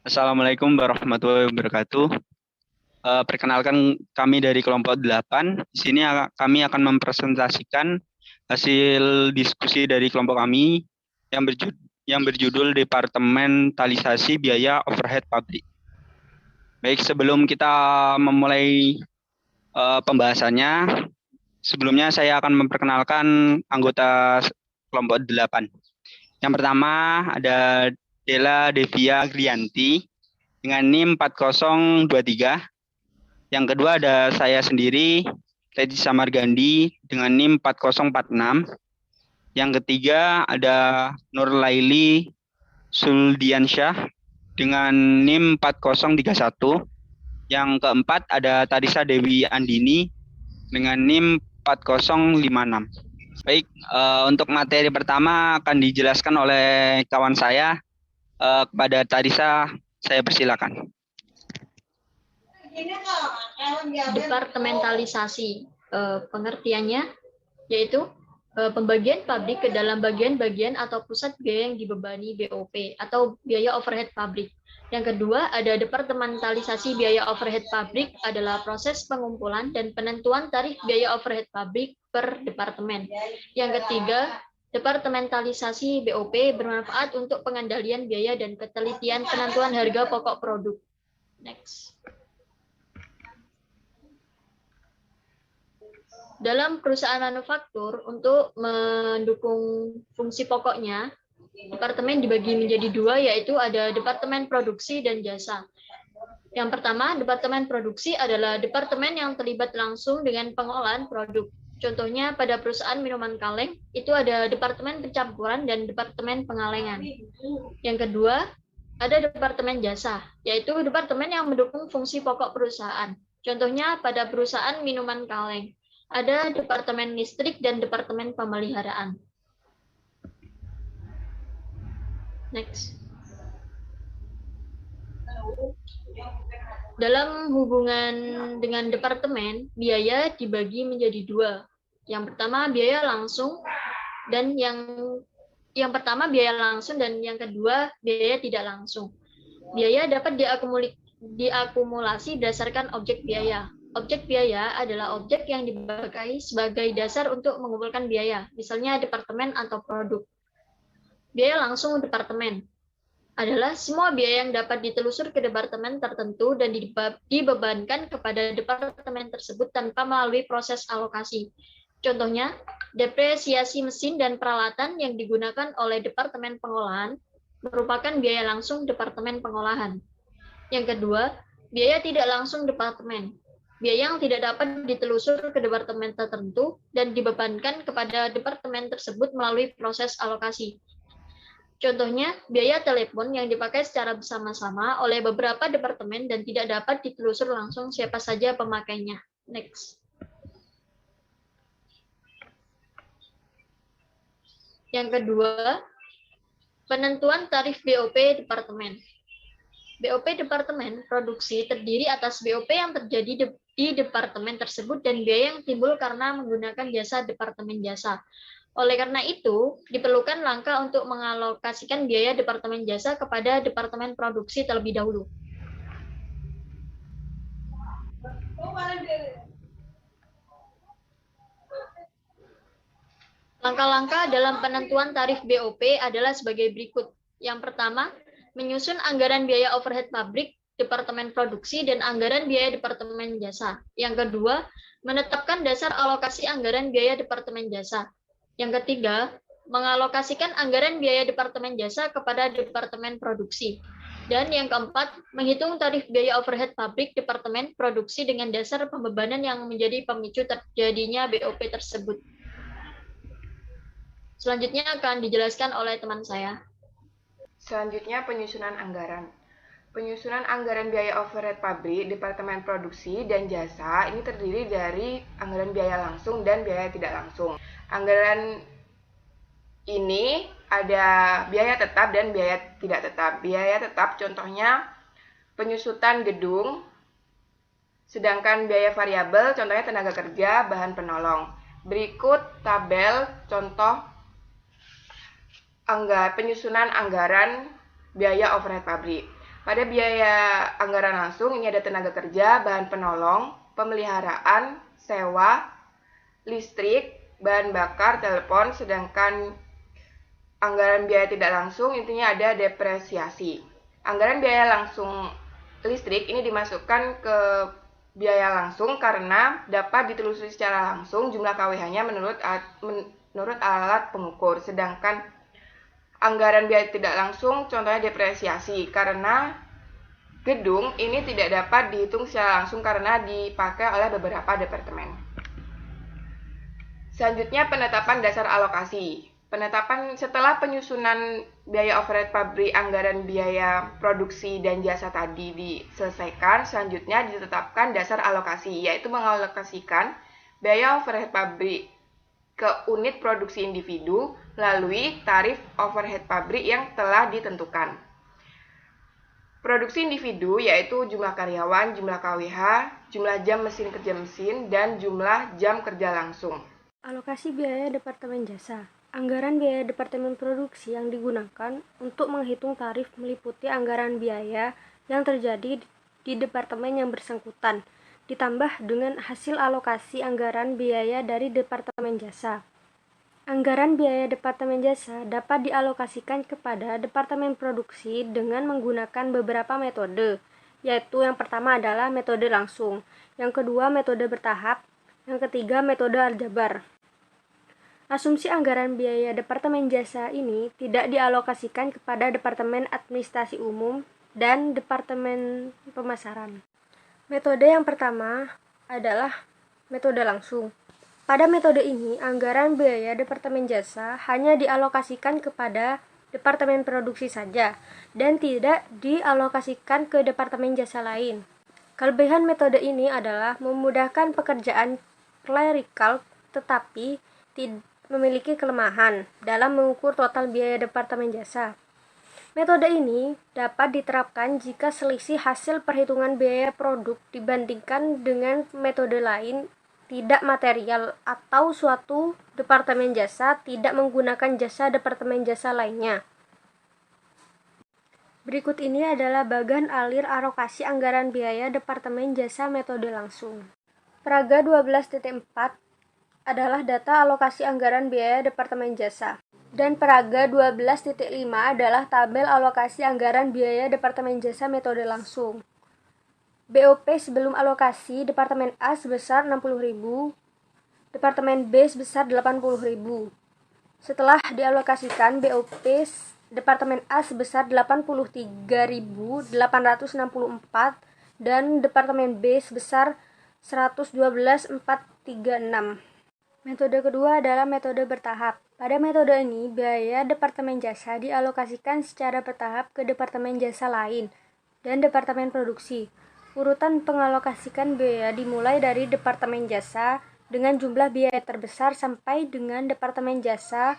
Assalamualaikum warahmatullahi wabarakatuh. Perkenalkan kami dari kelompok 8. Di sini kami akan mempresentasikan hasil diskusi dari kelompok kami yang berjudul Departementalisasi Biaya Overhead Pabrik. Baik, sebelum kita memulai pembahasannya, sebelumnya saya akan memperkenalkan anggota kelompok 8. Yang pertama ada Della Devia Grianti dengan NIM 4023. Yang kedua ada saya sendiri, Teddy Samargandi dengan NIM 4046. Yang ketiga ada Nur Laili Suldiansyah dengan NIM 4031. Yang keempat ada Tarisa Dewi Andini dengan NIM 4056. Baik, untuk materi pertama akan dijelaskan oleh kawan saya. Kepada Tarisa, saya persilakan. Departementalisasi, pengertiannya yaitu pembagian pabrik ke dalam bagian-bagian atau pusat biaya yang dibebani BOP atau biaya overhead pabrik. Yang kedua, ada departementalisasi biaya overhead pabrik adalah proses pengumpulan dan penentuan tarif biaya overhead pabrik per departemen. Yang ketiga, departementalisasi BOP bermanfaat untuk pengendalian biaya dan ketelitian penentuan harga pokok produk. Next. Dalam perusahaan manufaktur, untuk mendukung fungsi pokoknya, departemen dibagi menjadi dua, yaitu ada departemen produksi dan jasa. Yang pertama, departemen produksi adalah departemen yang terlibat langsung dengan pengolahan produk. Contohnya pada perusahaan minuman kaleng, itu ada departemen pencampuran dan departemen pengalengan. Yang kedua, ada departemen jasa, yaitu departemen yang mendukung fungsi pokok perusahaan. Contohnya pada perusahaan minuman kaleng, ada departemen listrik dan departemen pemeliharaan. Next. Dalam hubungan dengan departemen, biaya dibagi menjadi dua. Yang pertama biaya langsung dan yang pertama biaya langsung dan yang kedua biaya tidak langsung. Biaya dapat diakumulasi berdasarkan objek biaya. Objek biaya adalah objek yang dipakai sebagai dasar untuk mengumpulkan biaya, misalnya departemen atau produk. Biaya langsung departemen adalah semua biaya yang dapat ditelusur ke departemen tertentu dan dibebankan kepada departemen tersebut tanpa melalui proses alokasi. Contohnya, depresiasi mesin dan peralatan yang digunakan oleh departemen pengolahan merupakan biaya langsung departemen pengolahan. Yang kedua, biaya tidak langsung departemen. Biaya yang tidak dapat ditelusur ke departemen tertentu dan dibebankan kepada departemen tersebut melalui proses alokasi. Contohnya, biaya telepon yang dipakai secara bersama-sama oleh beberapa departemen dan tidak dapat ditelusur langsung siapa saja pemakainya. Next. Yang kedua, penentuan tarif BOP departemen. BOP departemen produksi terdiri atas BOP yang terjadi di departemen tersebut dan biaya yang timbul karena menggunakan jasa departemen jasa. Oleh karena itu, diperlukan langkah untuk mengalokasikan biaya departemen jasa kepada departemen produksi terlebih dahulu. Langkah-langkah dalam penentuan tarif BOP adalah sebagai berikut. Yang pertama, menyusun anggaran biaya overhead pabrik, departemen produksi, dan anggaran biaya departemen jasa. Yang kedua, menetapkan dasar alokasi anggaran biaya departemen jasa. Yang ketiga, mengalokasikan anggaran biaya departemen jasa kepada departemen produksi. Dan yang keempat, menghitung tarif biaya overhead pabrik departemen produksi dengan dasar pembebanan yang menjadi pemicu terjadinya BOP tersebut. Selanjutnya akan dijelaskan oleh teman saya. Selanjutnya penyusunan anggaran. Penyusunan anggaran biaya overhead pabrik, departemen produksi, dan jasa ini terdiri dari anggaran biaya langsung dan biaya tidak langsung. Anggaran ini ada biaya tetap dan biaya tidak tetap. Biaya tetap contohnya penyusutan gedung, sedangkan biaya variabel contohnya tenaga kerja, bahan penolong. Berikut tabel contoh penyusunan anggaran biaya overhead pabrik. Pada biaya anggaran langsung ini ada tenaga kerja, bahan penolong, pemeliharaan, sewa, listrik, bahan bakar, telepon, sedangkan anggaran biaya tidak langsung intinya ada depresiasi. Anggaran biaya langsung listrik ini dimasukkan ke biaya langsung karena dapat ditelusuri secara langsung jumlah KWH-nya menurut alat pengukur. Sedangkan anggaran biaya tidak langsung contohnya depresiasi karena gedung ini tidak dapat dihitung secara langsung karena dipakai oleh beberapa departemen. Selanjutnya penetapan dasar alokasi. Penetapan setelah penyusunan biaya overhead pabrik, anggaran biaya produksi dan jasa tadi diselesaikan, selanjutnya ditetapkan dasar alokasi, yaitu mengalokasikan biaya overhead pabrik ke unit produksi individu melalui tarif overhead pabrik yang telah ditentukan. Produksi individu yaitu jumlah karyawan, jumlah KWH, jumlah jam mesin kerja mesin, dan jumlah jam kerja langsung. Alokasi biaya Departemen Jasa. Anggaran biaya Departemen Produksi yang digunakan untuk menghitung tarif meliputi anggaran biaya yang terjadi di departemen yang bersangkutan, ditambah dengan hasil alokasi anggaran biaya dari Departemen Jasa. Anggaran biaya Departemen Jasa dapat dialokasikan kepada Departemen Produksi dengan menggunakan beberapa metode, yaitu yang pertama adalah metode langsung, yang kedua metode bertahap, yang ketiga metode aljabar. Asumsi anggaran biaya Departemen Jasa ini tidak dialokasikan kepada Departemen Administrasi Umum dan Departemen Pemasaran. Metode yang pertama adalah metode langsung. Pada metode ini, anggaran biaya Departemen Jasa hanya dialokasikan kepada Departemen Produksi saja dan tidak dialokasikan ke Departemen Jasa lain. Kelebihan metode ini adalah memudahkan pekerjaan klerikal tetapi memiliki kelemahan dalam mengukur total biaya Departemen Jasa. Metode ini dapat diterapkan jika selisih hasil perhitungan biaya produk dibandingkan dengan metode lain tidak material atau suatu Departemen Jasa tidak menggunakan jasa Departemen Jasa lainnya. Berikut ini adalah bagan alir alokasi anggaran biaya Departemen Jasa metode langsung. Peraga 12.4 adalah data alokasi anggaran biaya Departemen Jasa. Dan peraga 12.5 adalah tabel alokasi anggaran biaya Departemen Jasa metode langsung. BOP sebelum alokasi Departemen A sebesar 60.000, Departemen B sebesar 80.000. Setelah dialokasikan BOP Departemen A sebesar 83.864 dan Departemen B sebesar 112.436. Metode kedua adalah metode bertahap. Pada metode ini, biaya Departemen Jasa dialokasikan secara bertahap ke Departemen Jasa lain dan Departemen Produksi. Urutan pengalokasikan biaya dimulai dari Departemen Jasa dengan jumlah biaya terbesar sampai dengan Departemen Jasa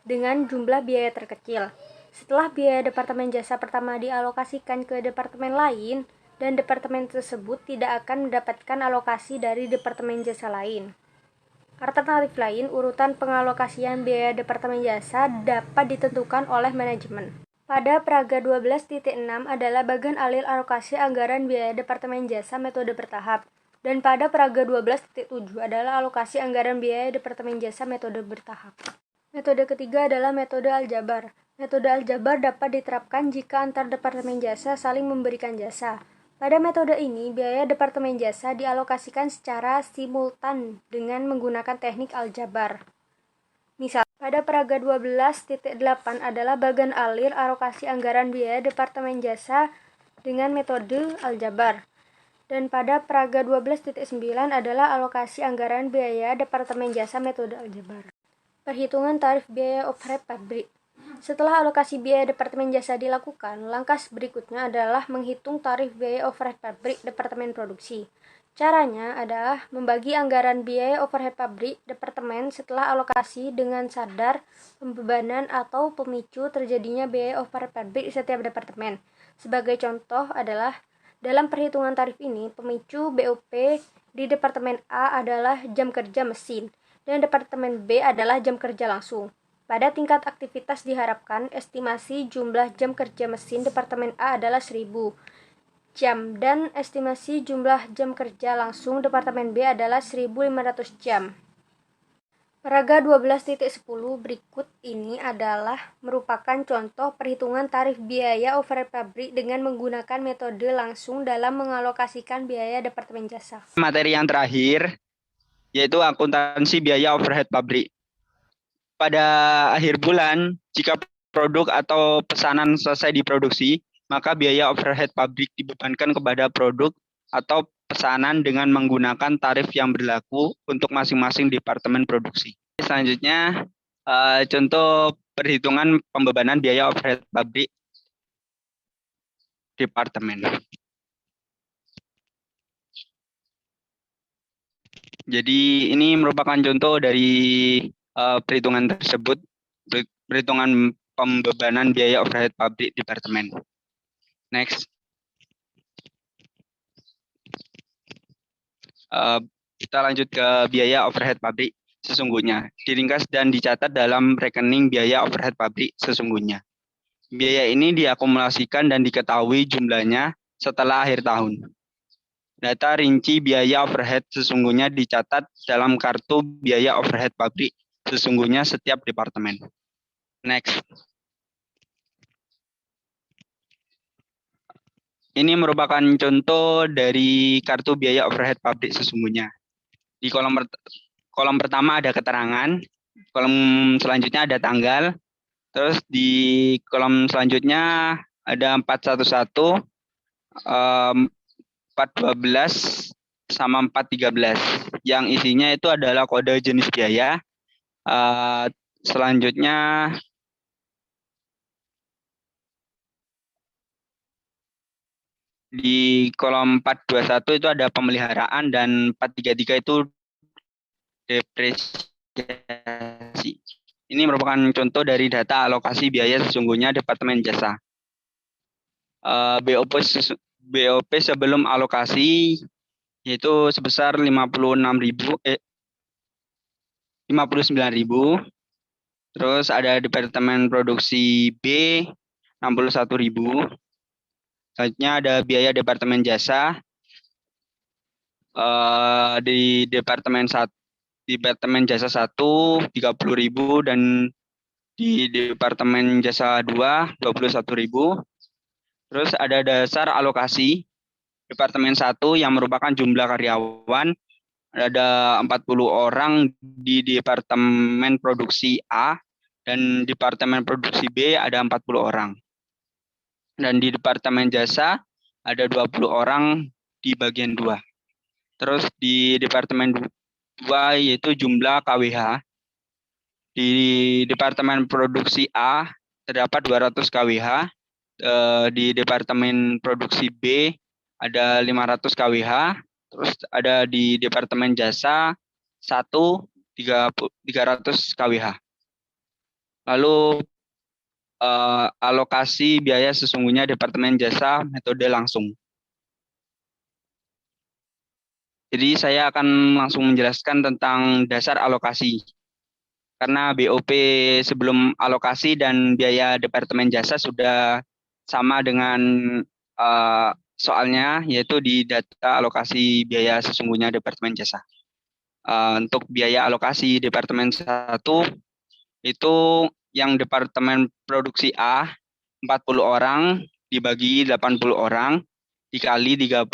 dengan jumlah biaya terkecil. Setelah biaya Departemen Jasa pertama dialokasikan ke departemen lain, dan departemen tersebut tidak akan mendapatkan alokasi dari Departemen Jasa lain. Alternatif lain, urutan pengalokasian biaya Departemen Jasa dapat ditentukan oleh manajemen. Pada peraga 12.6 adalah bagan alir alokasi anggaran biaya Departemen Jasa metode bertahap. Dan pada peraga 12.7 adalah alokasi anggaran biaya Departemen Jasa metode bertahap. Metode ketiga adalah metode aljabar. Metode aljabar dapat diterapkan jika antar Departemen Jasa saling memberikan jasa. Pada metode ini, biaya Departemen Jasa dialokasikan secara simultan dengan menggunakan teknik aljabar. Misal, pada peraga 12.8 adalah bagan alir alokasi anggaran biaya Departemen Jasa dengan metode aljabar. Dan pada peraga 12.9 adalah alokasi anggaran biaya Departemen Jasa metode aljabar. Perhitungan tarif biaya overhead pabrik. Setelah alokasi biaya Departemen Jasa dilakukan, langkah berikutnya adalah menghitung tarif biaya overhead pabrik Departemen Produksi. Caranya adalah membagi anggaran biaya overhead pabrik Departemen setelah alokasi dengan sadar pembebanan atau pemicu terjadinya biaya overhead pabrik setiap departemen. Sebagai contoh adalah dalam perhitungan tarif ini, pemicu BOP di Departemen A adalah jam kerja mesin dan Departemen B adalah jam kerja langsung. Pada tingkat aktivitas diharapkan estimasi jumlah jam kerja mesin Departemen A adalah 1000 jam dan estimasi jumlah jam kerja langsung Departemen B adalah 1500 jam. Paraga 12.10 berikut ini adalah merupakan contoh perhitungan tarif biaya overhead pabrik dengan menggunakan metode langsung dalam mengalokasikan biaya Departemen Jasa. Materi yang terakhir yaitu akuntansi biaya overhead pabrik. Pada akhir bulan, jika produk atau pesanan selesai diproduksi, maka biaya overhead pabrik dibebankan kepada produk atau pesanan dengan menggunakan tarif yang berlaku untuk masing-masing departemen produksi. Selanjutnya, contoh perhitungan pembebanan biaya overhead pabrik departemen. Jadi ini merupakan contoh dari perhitungan tersebut, perhitungan pembebanan biaya overhead pabrik departemen. Next. Kita lanjut ke biaya overhead pabrik sesungguhnya. Diringkas dan dicatat dalam rekening biaya overhead pabrik sesungguhnya. Biaya ini diakumulasikan dan diketahui jumlahnya setelah akhir tahun. Data rinci biaya overhead sesungguhnya dicatat dalam kartu biaya overhead pabrik sesungguhnya setiap departemen. Next. Ini merupakan contoh dari kartu biaya overhead pabrik sesungguhnya. Di kolom pertama ada keterangan, kolom selanjutnya ada tanggal, terus di kolom selanjutnya ada 411, 412, sama 413. Yang isinya itu adalah kode jenis biaya. Selanjutnya di kolom 421 itu ada pemeliharaan dan 433 itu depresiasi. Ini merupakan contoh dari data alokasi biaya sesungguhnya Departemen Jasa. BOP sebelum alokasi yaitu sebesar 59.000. Terus ada Departemen Produksi B 61.000. Selanjutnya ada biaya Departemen Jasa di Departemen Jasa 1 30.000 dan di Departemen Jasa 2 21.000. Terus ada dasar alokasi Departemen 1 yang merupakan jumlah karyawan ada 40 orang di Departemen Produksi A dan Departemen Produksi B ada 40 orang. Dan di Departemen Jasa ada 20 orang di bagian 2. Terus di Departemen 2 yaitu jumlah KWH. Di Departemen Produksi A terdapat 200 KWH. Di Departemen Produksi B ada 500 KWH. Terus ada di Departemen Jasa 1 300 KWH. Lalu alokasi biaya sesungguhnya Departemen Jasa metode langsung. Jadi saya akan langsung menjelaskan tentang dasar alokasi. Karena BOP sebelum alokasi dan biaya Departemen Jasa sudah sama dengan soalnya, yaitu di data alokasi biaya sesungguhnya Departemen Jasa. Untuk biaya alokasi Departemen 1 itu yang Departemen Produksi A 40 orang dibagi 80 orang dikali 30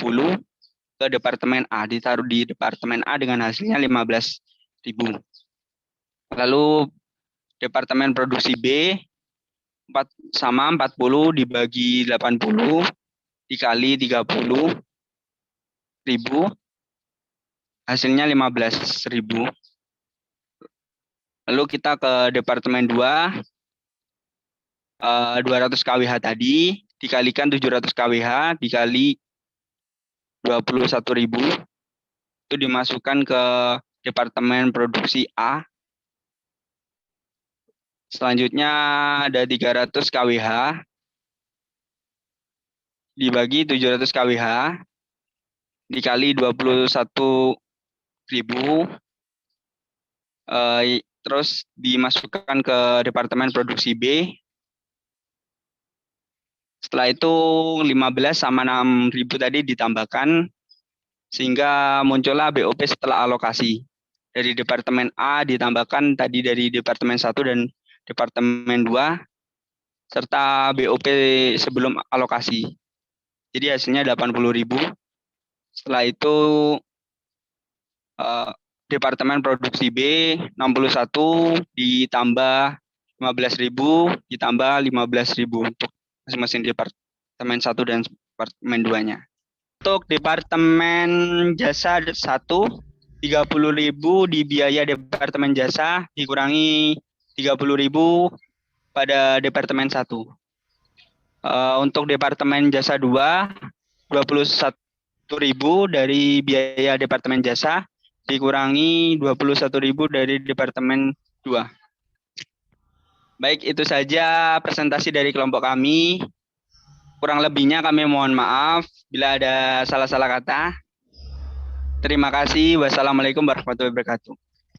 ke Departemen A, ditaruh di Departemen A dengan hasilnya 15.000. Lalu Departemen Produksi B sama 40 dibagi 80 dikali 30.000 hasilnya 15.000. Lalu kita ke Departemen 2 200 KWH tadi dikalikan 700 KWH dikali 21.000 itu dimasukkan ke Departemen Produksi A. Selanjutnya ada 300 KWH dibagi 700 KWH dikali 21.000 terus dimasukkan ke Departemen Produksi B. Setelah itu 15 sama 6.000 tadi ditambahkan, sehingga muncullah BOP setelah alokasi. Dari Departemen A ditambahkan tadi dari Departemen 1 dan Departemen 2, serta BOP sebelum alokasi. Jadi hasilnya 80.000. Setelah itu Departemen Produksi B 61 ditambah 15.000 ditambah 15.000 untuk masing-masing Departemen 1 dan Departemen 2-nya. Untuk Departemen Jasa 1, 30.000 di biaya Departemen Jasa dikurangi 30.000 pada Departemen 1. Untuk Departemen Jasa 2, 21.000 dari biaya Departemen Jasa dikurangi 21.000 dari Departemen 2. Baik, itu saja presentasi dari kelompok kami. Kurang lebihnya kami mohon maaf bila ada salah-salah kata. Terima kasih. Wassalamualaikum warahmatullahi wabarakatuh.